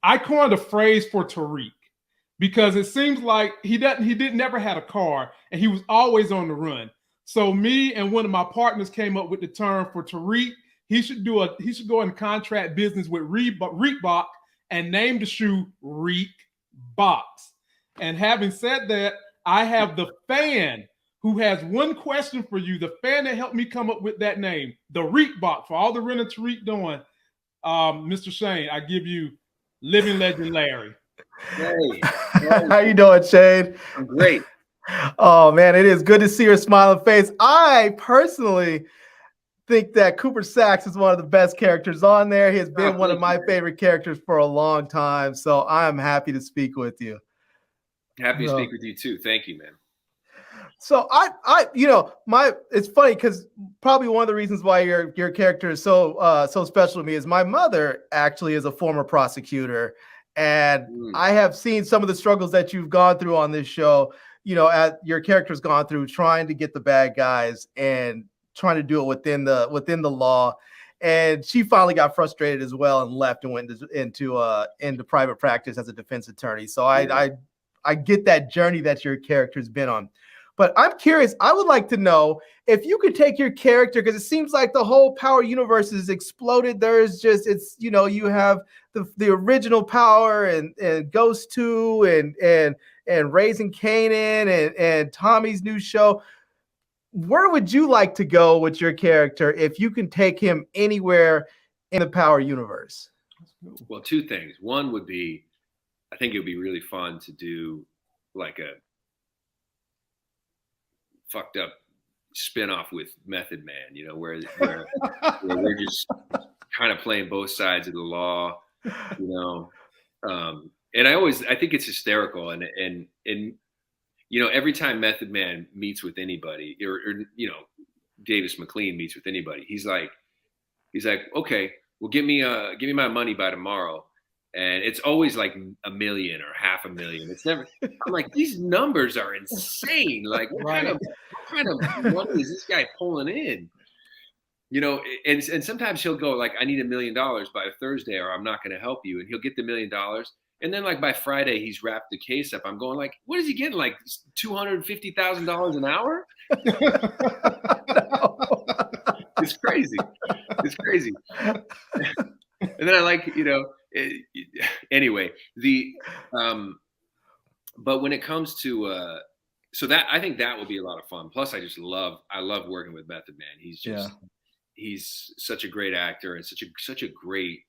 I coined a phrase for Tariq because it seems like he never had a car and he was always on the run. So me and one of my partners came up with the term for Tariq. He should go in contract business with Reebok and name the shoe Reek Box. And having said that, I have the fan who has one question for you. The fan that helped me come up with that name, the Reek Box, for all the running Tariq doing. Mr. Shane, I give you living legend Larry. Hey. How you doing, Shane? I'm great. Oh man, it is good to see your smiling face. I personally think that Cooper Saxe is one of the best characters on there. He has been one of my favorite characters for a long time. So I'm happy to speak with you. Happy to speak with you too. Thank you, man. So it's funny because probably one of the reasons why your character is so special to me is my mother actually is a former prosecutor, and I have seen some of the struggles that you've gone through on this show. As your character's gone through trying to get the bad guys and trying to do it within the law, and she finally got frustrated as well and left and went into private practice as a defense attorney. So I get that journey that your character's been on. But I'm curious, I would like to know if you could take your character, because it seems like the whole Power universe has exploded. You have the original Power and Ghost 2 and Raising Kanan and Tommy's new show. Where would you like to go with your character if you can take him anywhere in the Power universe? Well, two things. One would be, I think it would be really fun to do like a fucked up spinoff with Method Man, where we're just kind of playing both sides of the law, and I think it's hysterical, and every time Method Man meets with anybody, or Davis McLean meets with anybody, he's like, okay, well, give me my money by tomorrow. And it's always like $1 million or $500,000. It's never. I'm like, these numbers are insane. Like, what kind of money is this guy pulling in? And sometimes he'll go like, I need $1 million by Thursday, or I'm not going to help you. And he'll get the $1 million. And then like by Friday, he's wrapped the case up. I'm going like, what is he getting? Like $250,000 an hour? It's crazy. It's crazy. And then I like, anyway, but when it comes to, so that, I think that would be a lot of fun. Plus I love working with Method Man. He's such a great actor and such a great,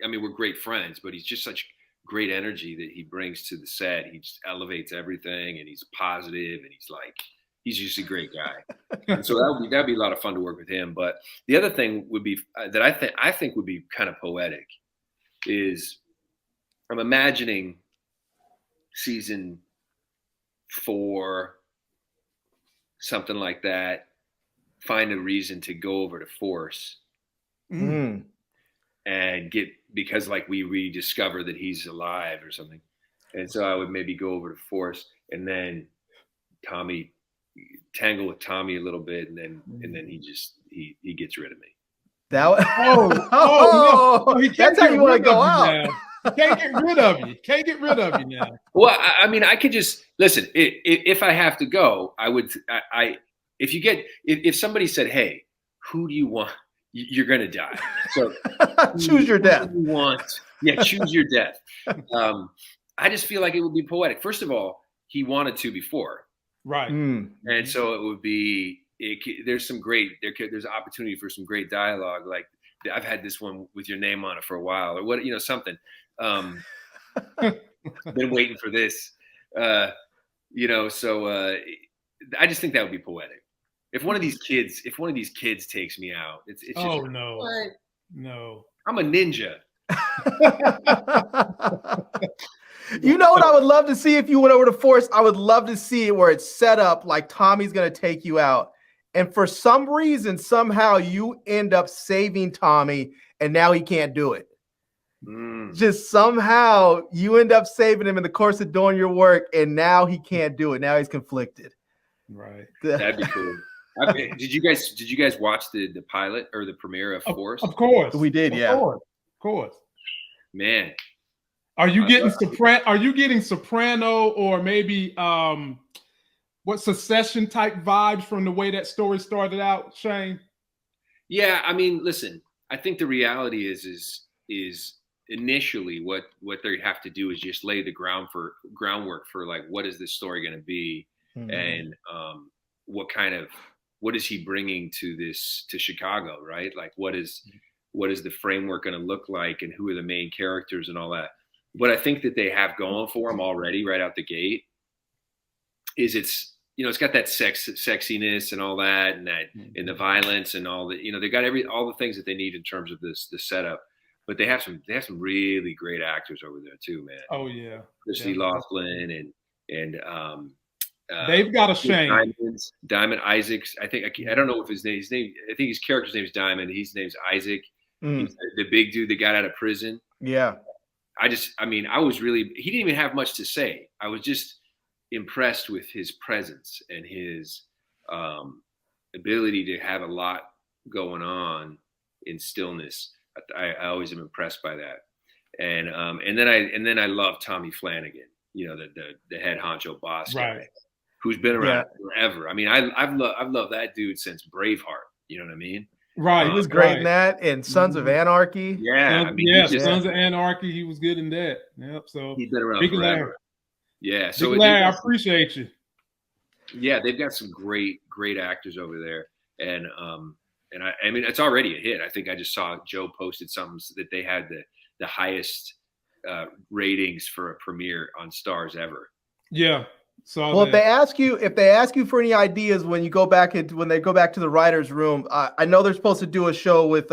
we're great friends, but he's just such great energy that he brings to the set. He just elevates everything, and he's positive, and he's just a great guy. And so that'd be a lot of fun to work with him. But the other thing would be that I think would be kind of poetic is I'm imagining season 4, something like that, find a reason to go over to Force and because like we rediscover that he's alive or something. And so I would maybe go over to Force and then tangle with Tommy a little bit, and then he gets rid of me. No, that's how you want to go out. He can't get rid of you. Can't get rid of you now. Well, I could just listen. If I have to go, I would. If somebody said, "Hey, who do you want?" You're gonna die. So choose your death. Choose your death. I just feel like it would be poetic. First of all, he wanted to before, right? And so it would be. There's opportunity for some great dialogue. Like I've had this one with your name on it for a while, or what, something. Been waiting for this, So I just think that would be poetic. If one of these kids takes me out, it's just no, what? No. I'm a ninja. You know what I would love to see if you went over to Force? I would love to see it where it's set up like Tommy's going to take you out. And for some reason, somehow you end up saving Tommy and now he can't do it. Just somehow you end up saving him in the course of doing your work and now he can't do it. Now he's conflicted. Right. That'd be cool. Did you guys watch the pilot or the premiere of Force? Of course. We did, Of course. Man, Are you getting Soprano or maybe what Succession type vibes from the way that story started out, Shane? Yeah, I mean, listen, I think the reality is initially what they have to do is just lay the groundwork for like, what is this story going to be, and what is he bringing to Chicago, right? Like, what is the framework going to look like, and who are the main characters and all that. What I think that they have going for them already right out the gate is it's got that sexiness and all that, and that and the violence and all that. They got all the things that they need in terms of the setup. But they have some really great actors over there too, man. Oh yeah, Christy Laughlin and they've got a Shane. Diamond Isaacs. I don't know if his name. I think his character's name is Diamond. His name's Isaac. He's the big dude that got out of prison. Yeah. I was really. He didn't even have much to say. I was just impressed with his presence and his ability to have a lot going on in stillness. I always am impressed by that. And then I love Tommy Flanagan, the head honcho boss guy, who's been around forever. I mean, I've loved that dude since Braveheart. You know what I mean? Right. He was great in that, and Sons of Anarchy. Yeah. Sons of Anarchy. He was good in that. Yep. So he's been around forever. Yeah. So Larry, I appreciate you. Yeah, they've got some great actors over there, and I mean, it's already a hit. I think I just saw Joe posted something that they had the highest ratings for a premiere on Stars ever. Yeah. Well, if they ask you for any ideas when they go back to the writer's room, I know they're supposed to do a show with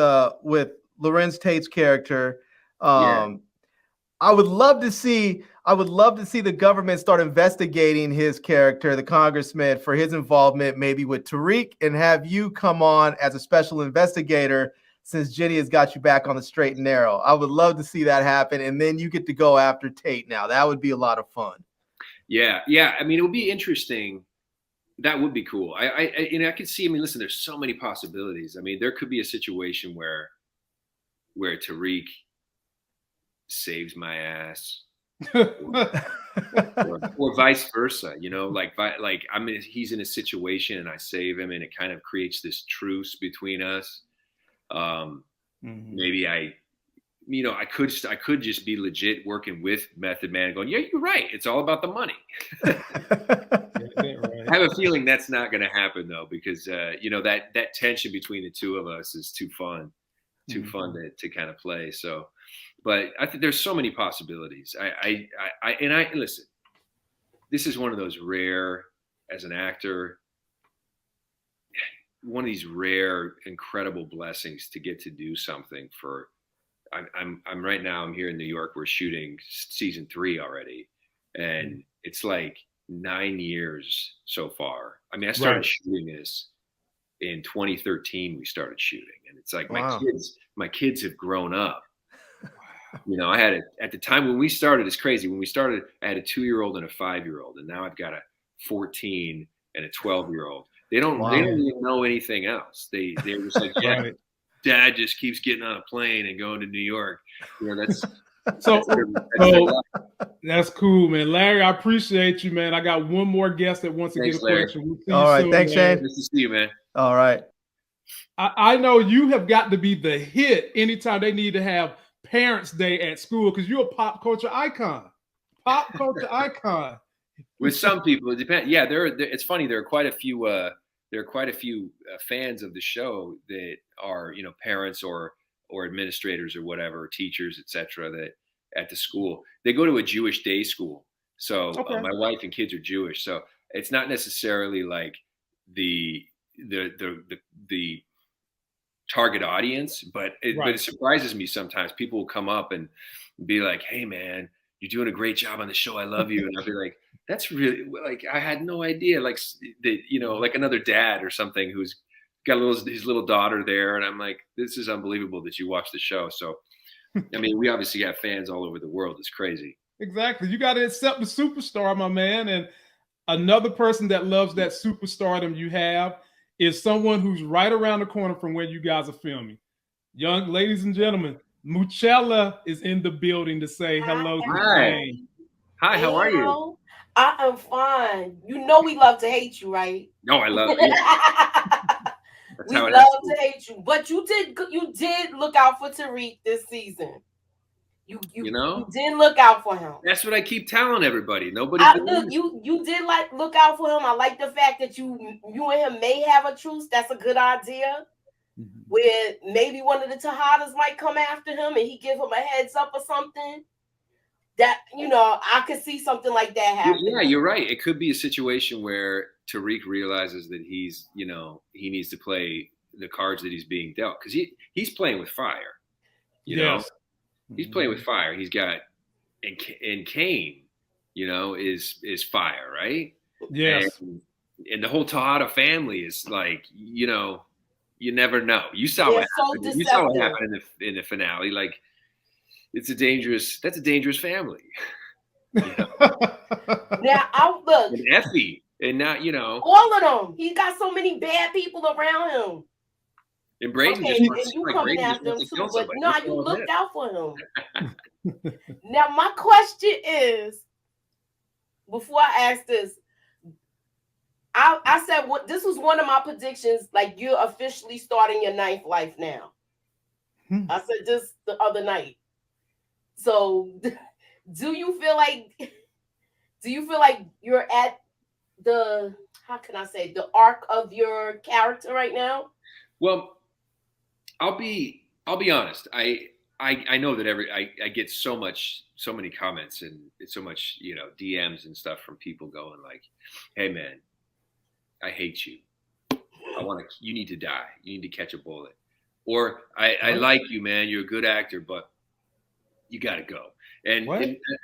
Lorenz Tate's character. I would love to see the government start investigating his character, the congressman, for his involvement maybe with Tariq, and have you come on as a special investigator since Jenny has got you back on the straight and narrow. I would love to see that happen, and then you get to go after Tate now. That would be a lot of fun. Yeah. I mean, it would be interesting. That would be cool. I could see. I mean, listen, there's so many possibilities. I mean, there could be a situation where Tariq saves my ass, or vice versa. I mean, he's in a situation and I save him, and it kind of creates this truce between us. Maybe I could just be legit working with Method Man and going, yeah, you're right. It's all about the money. I have a feeling that's not going to happen though, because that tension between the two of us is too fun to kind of play. So, but I think there's so many possibilities. I listen, this is one of those rare, as an actor, one of these rare, incredible blessings to get to do something for. I'm right now. I'm here in New York. We're shooting season 3 already, and it's like 9 years so far. I mean, I started shooting this in 2013. We started shooting, and it's like my kids have grown up. I had at the time when we started. It's crazy. When we started, I had a 2-year-old and a 5-year-old, and now I've got a 14 and a 12-year-old. They don't even know anything else. They're just like, yeah. Dad just keeps getting on a plane and going to New York. That's that's cool, man. Larry, I appreciate you, man. I got one more guest that wants to get a question. We'll see All right, soon, thanks, Shane. Nice to see you, man. All right. I know you have got to be the hit anytime they need to have Parents' Day at school, because you're a pop culture icon. Pop culture icon. With some people, it depends. Yeah, it's funny. There are quite a few fans of the show that are, parents or administrators or whatever, teachers, etc. that at the school. They go to a Jewish day school. So my wife and kids are Jewish. So it's not necessarily like the target audience, but it surprises me sometimes. People will come up and be like, "Hey, man, you're doing a great job on the show. I love you." And I'll be like, that's really, like, I had no idea, like, like another dad or something who's got his little daughter there. And I'm like, this is unbelievable that you watch the show. So, I mean, we obviously have fans all over the world. It's crazy. Exactly. You got to accept the superstar, my man. And another person that loves that superstardom you have is someone who's right around the corner from where you guys are filming. Young ladies and gentlemen, Muchella is in the building to say hello to the game. Hi, how are you? I am fine. You know we love to hate you, right? No, I love it. We love to hate you, but you did look out for Tariq this season. You did look out for him. That's what I keep telling everybody. Nobody. You did look out for him. I like the fact that you and him may have a truce. That's a good idea. Where maybe one of the Tejadas might come after him and he give him a heads up or something. That, I could see something like that happen. Yeah, you're right. It could be a situation where Tariq realizes that he's, he needs to play the cards that he's being dealt, because he's playing with fire. He's playing with fire. He's got and Kane, is fire, right? Yes. And the whole Tejada family is like, you never know. You saw what happened. You saw what happened in the finale. Like, that's a dangerous family. Now I'll look. And Effie, and now all of them. He got so many bad people around him. And Brayden you coming after him too, but no, you looked out for him. Now my question is, before I ask this, I said this was one of my predictions. Like, you're officially starting your 9th life now. I said this the other night. So, do you feel like you're at the, how can I say, the arc of your character right now? Well, I'll be honest. I know that I get so many comments and so much, DMs and stuff from people going like, "Hey man, I hate you. You need to die. You need to catch a bullet." Or I like you, man. You're a good actor, but you got to go. And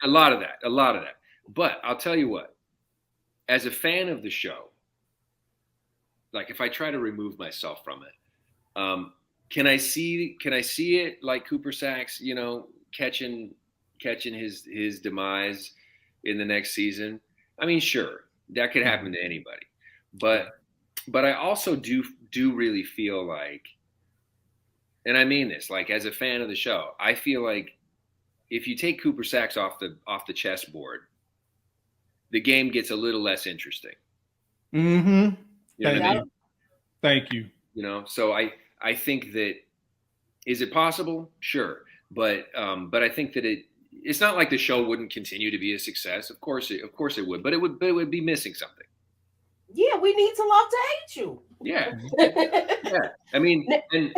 a lot of that. But I'll tell you what, as a fan of the show, like, if I try to remove myself from it, can I see it like Cooper Saxe, catching his demise in the next season? I mean, sure, that could happen to anybody. But I also do really feel like, and I mean this, like, as a fan of the show, I feel like if you take Cooper Saxe off the chessboard, the game gets a little less interesting. Mm-hmm. Thank you. So I think that, is it possible? Sure. But I think that it's not like the show wouldn't continue to be a success. Of course it would, but it would be missing something. Yeah, we need to love to hate you. Yeah. Yeah. I mean, and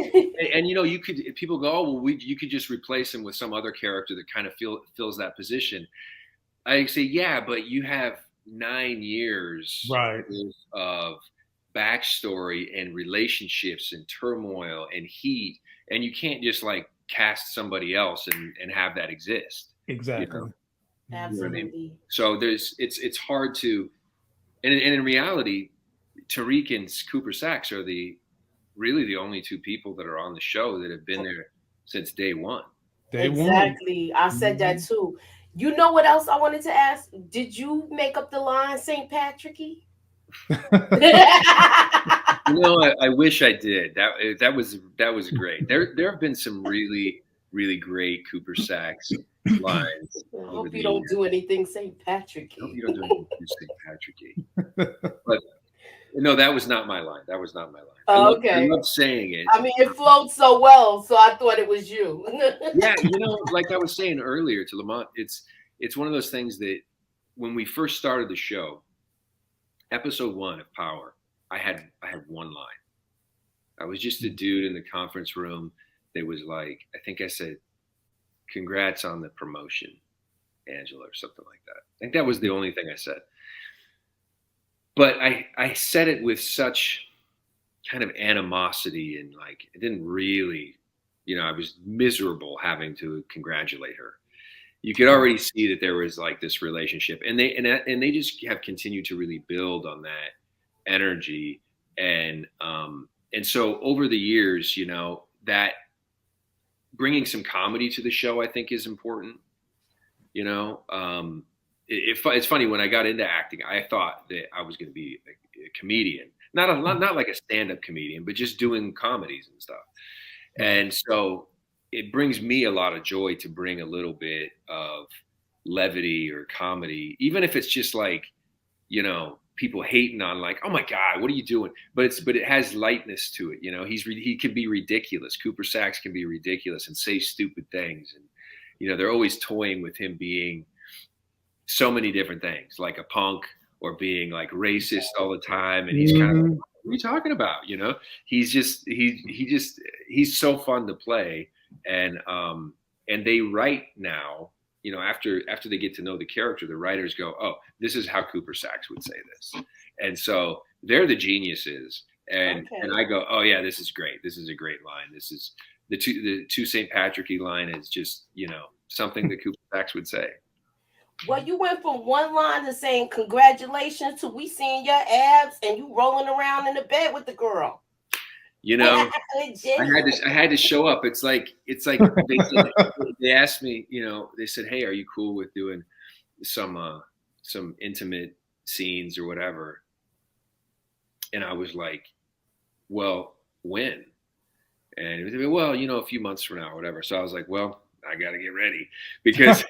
people go, "Oh, well, you could just replace him with some other character that kind of fills that position." I say, yeah, but you have 9 years of backstory and relationships and turmoil and heat, and you can't just like cast somebody else and have that exist. Exactly. Absolutely. I mean? So it's hard to, and in reality, Tariq and Cooper Saxe are really the only 2 people that are on the show that have been there since day one. Exactly. I said that too. You know what else I wanted to ask? Did you make up the line St. Patricky? I wish I did. That was great. There have been some really, really great Cooper Saxe lines. I hope you don't do anything St. Patricky. I hope you don't do anything St. Patricky. But no, that was not my line. Okay. I love saying it. I mean, it flowed so well, so I thought it was you. Yeah, like I was saying earlier to Lamont, it's one of those things that when we first started the show, episode 1 of Power, I had one line. I was just a dude in the conference room that was like, I think I said, "Congrats on the promotion, Angela," or something like that. I think that was the only thing I said. But I said it with such kind of animosity, and like, it didn't really, I was miserable having to congratulate her. You could already see that there was like this relationship, and they just have continued to really build on that energy. And so over the years, that bringing some comedy to the show, I think, is important. It's funny, when I got into acting, I thought that I was going to be a comedian, not like a stand-up comedian, but just doing comedies and stuff. And so it brings me a lot of joy to bring a little bit of levity or comedy, even if it's just like, you know, people hating on like, oh my God, what are you doing? But it has lightness to it. You know, he can be ridiculous. Cooper Saxe can be ridiculous and say stupid things. And, you know, they're always toying with him being so many different things, like a punk or being like racist all the time. And he's kind of like, what are you talking about? You know, he's so fun to play. And they write now, you know, after they get to know the character, the writers go, oh, this is how Cooper Saxe would say this. And so they're the geniuses. And I go, oh yeah, this is great. This is a great line. This is the two St. Patrick-y line is just, you know, something that Cooper Saxe would say. Well, you went from one line to saying congratulations to we seeing your abs and you rolling around in the bed with the girl. You know, I had to show up. It's like they asked me, you know, they said, hey, are you cool with doing some intimate scenes or whatever? And I was like, well, when? And they said, well, you know, a few months from now or whatever. So I was like, well, I got to get ready because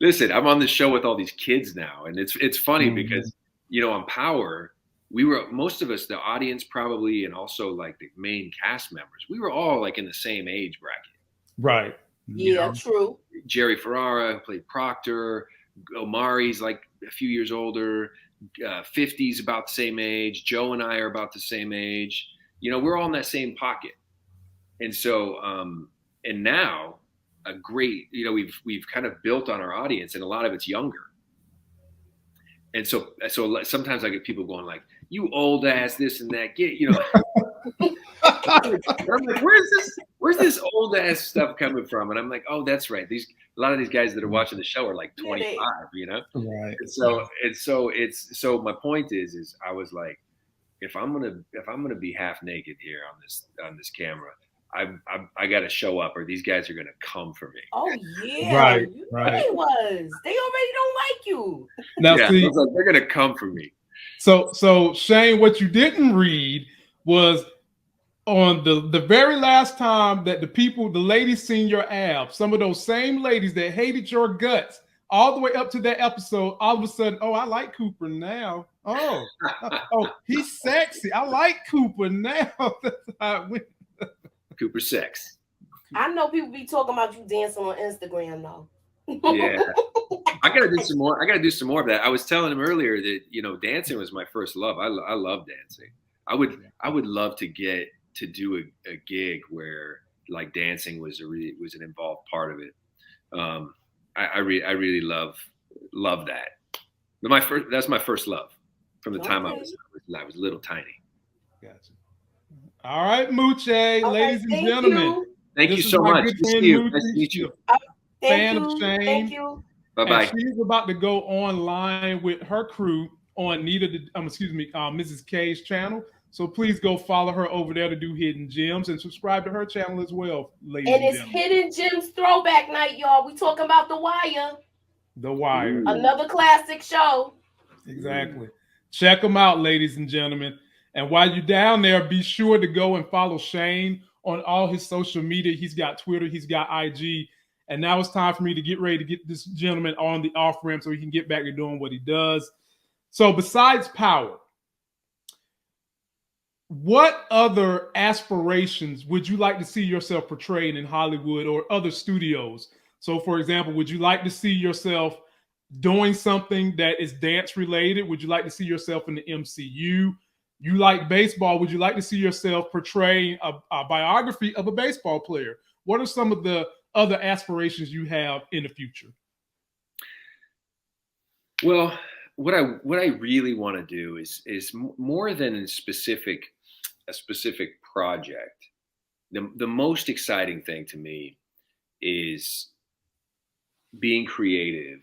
listen, I'm on the show with all these kids now. And it's funny because, you know, on Power, most of us, the audience probably, and also like the main cast members, we were all like in the same age bracket. Right. Yeah, true. Jerry Ferrara, who played Proctor, Omari's like a few years older, 50's about the same age. Joe and I are about the same age. You know, we're all in that same pocket. And so, and now a great, you know, we've kind of built on our audience and a lot of it's younger. And so sometimes I get people going like, you old ass, this and that, get, you know, I'm like, where's this old ass stuff coming from? And I'm like, oh, that's right. A lot of these guys that are watching the show are like 25, you know? Right. And so my point is I was like, if I'm gonna be half naked here on this camera, I got to show up or these guys are going to come for me. Oh yeah. Right. They already don't like you. Now yeah, see, like, they're going to come for me. So Shane, what you didn't read was on the very last time that the ladies seen your abs, some of those same ladies that hated your guts all the way up to that episode, all of a sudden, oh, I like Cooper now. Oh, he's sexy. I like Cooper now. That's how it went. Cooper Saxe. I know people be talking about you dancing on Instagram though. Yeah. I gotta do some more of that. I was telling him earlier that, you know, dancing was my first love. I love dancing. I would love to get to do a gig where like dancing was an involved part of it. I really love that. But that's my first love from the time I was little tiny. Gotcha. All right, Moochie, ladies and gentlemen. Thank you so much. Nice to meet you. Fan of Shane. Thank you. Bye-bye. She's about to go online with her crew on Mrs. K's channel. So please go follow her over there to do Hidden Gems and subscribe to her channel as well, ladies and gentlemen. And it's Hidden Gems Throwback Night, y'all. We talking about The Wire. The Wire. Another classic show. Exactly. Check them out, ladies and gentlemen. And while you're down there, be sure to go and follow Shane on all his social media. He's got Twitter, he's got IG. And now it's time for me to get ready to get this gentleman on the off ramp so he can get back to doing what he does. So besides Power, what other aspirations would you like to see yourself portraying in Hollywood or other studios? So for example, would you like to see yourself doing something that is dance related? Would you like to see yourself in the MCU? You like baseball. Would you like to see yourself portraying a biography of a baseball player? What are some of the other aspirations you have in the future? Well, what I really want to do is more than a specific project. The most exciting thing to me is being creative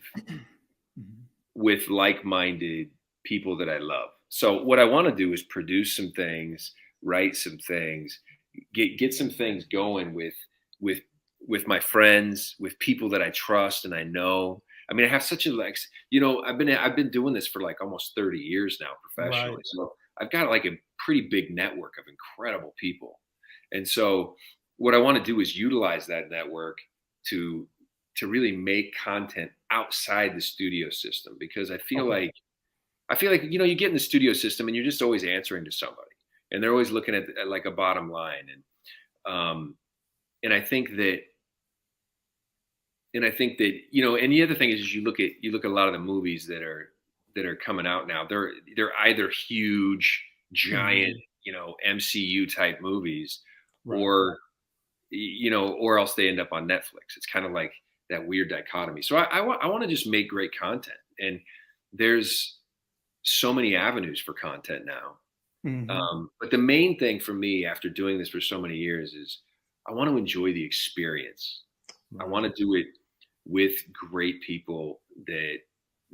with like-minded people that I love. So what I want to do is produce some things, write some things, get some things going with my friends, with people that I trust and I know. I mean, I have such a I've been doing this for like almost 30 years now professionally. Right. So I've got like a pretty big network of incredible people. And so what I want to do is utilize that network to really make content outside the studio system, because I feel like, you know, you get in the studio system and you're just always answering to somebody, and they're always looking at like a bottom line. And I think that, you know, and the other thing is you look at a lot of the movies that are coming out now, they're either huge, giant, you know, MCU type movies, or, you know, or else they end up on Netflix. It's kind of like that weird dichotomy. So I want to just make great content, and there's so many avenues for content now. But the main thing for me after doing this for so many years is I want to enjoy the experience. I want to do it with great people that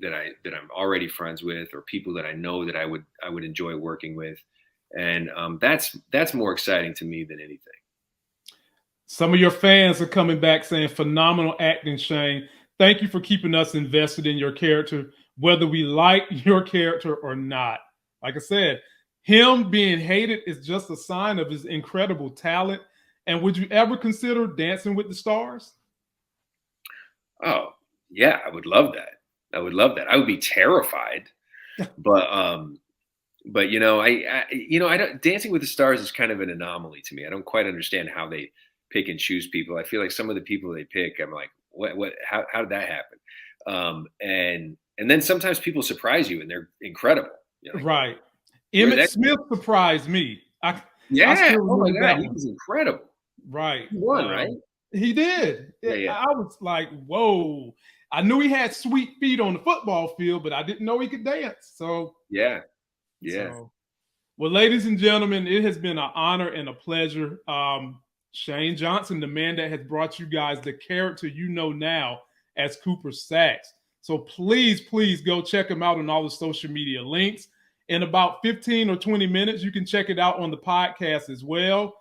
I'm already friends with, or people that I know that I would enjoy working with. And that's more exciting to me than anything. Some of your fans are coming back saying, phenomenal acting, Shane. Thank you for keeping us invested in your character, whether we like your character or not. Like I said, him being hated is just a sign of his incredible talent. And would you ever consider Dancing with the Stars? Oh, yeah, I would love that. I would be terrified, but you know, I don't. Dancing with the Stars is kind of an anomaly to me. I don't quite understand how they pick and choose people. I feel like some of the people they pick, I'm like, what? How did that happen? And then sometimes people surprise you and they're incredible. You know, right. Emmett Smith surprised me. Oh my God, he was incredible. Right. He won, right? He did. Yeah. I was like, whoa. I knew he had sweet feet on the football field, but I didn't know he could dance. So yeah. So, well, ladies and gentlemen, it has been an honor and a pleasure. Shane Johnson, the man that has brought you guys the character you know now as Cooper Saxe. So please go check him out on all the social media links. In about 15 or 20 minutes, you can check it out on the podcast as well.